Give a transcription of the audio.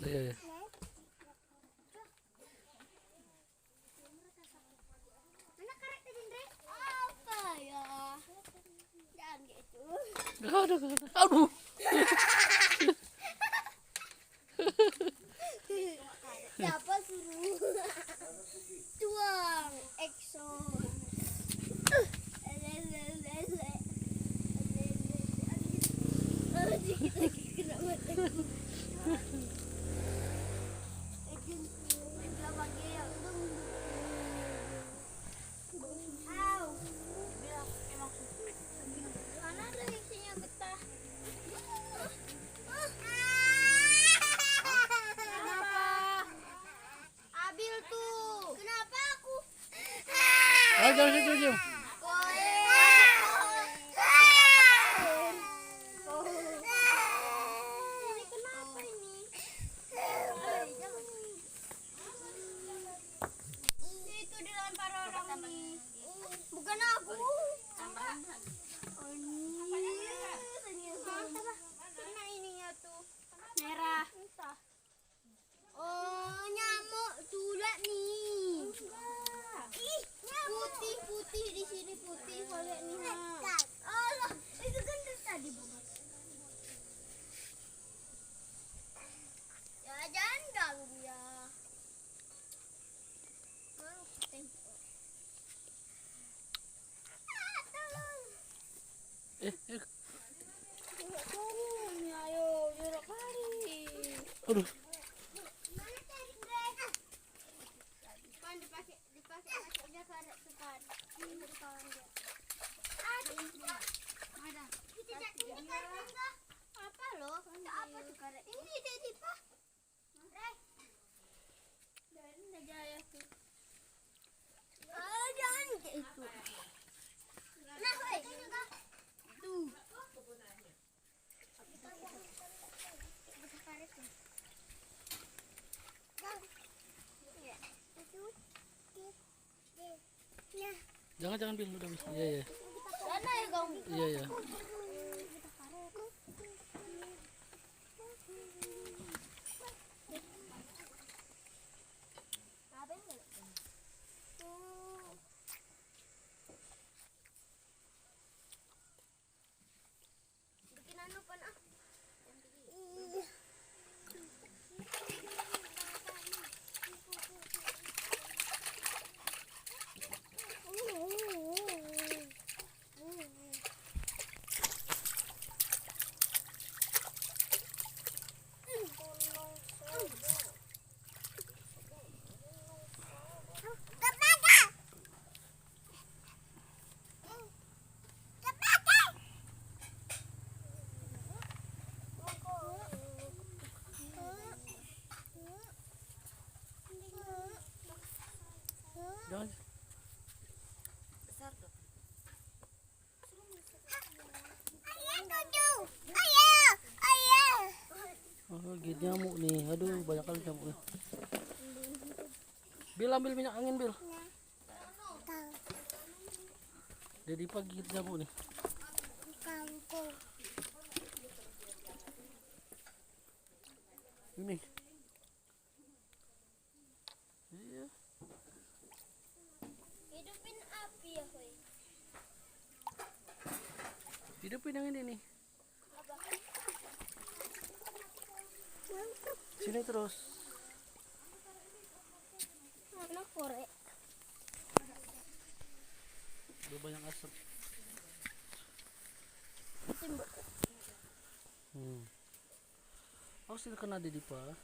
Iya. Apa ya? Jangan gitu. Gak ada. Aduh. Siapa suruh? Tuang Exxon. Dikit lagi kena mata. Mana ada isinya getah? Kenapa? Abil tuh. Kenapa aku? Ah, jangan situ aja. Ini kenapa ini? Itu dilempar orang nih. Bukan aku. Kena ininya tuh. Merah. Oh, nyamuk tulat nih. Ih, putih di sini putih. Lihat nih. Allah, itu kan dari tadi, Bu. Ya, jangan ganggu ya. Tolong. Ayo, jorok kali. Aduh. Mana cari mereka? Depan dipakai aja karet depan. Ini depan dia. Ada. Kita cari karet enggak? Apa loh? Apa tuh karet? Ini di Pak. Dan jaya tuh. Jangan gitu. Nah, itu juga. Tuh. Jangan Bil, udah. Iya. Sana ya kamu. Iya. Bikin anu pan ah. Jangan. Oh, gigit nyamuk nih. Aduh, banyak kali nyamuknya. Bil, ambil minyak angin, Bil. Jadi pagi gigit nyamuk nih. Ini. Iya. Hidupin api ya, Hoy. Hidupin yang ini nih. Sini terus. Mana korek? Udah banyak asap. Timbuk. Harus kena di Dipa.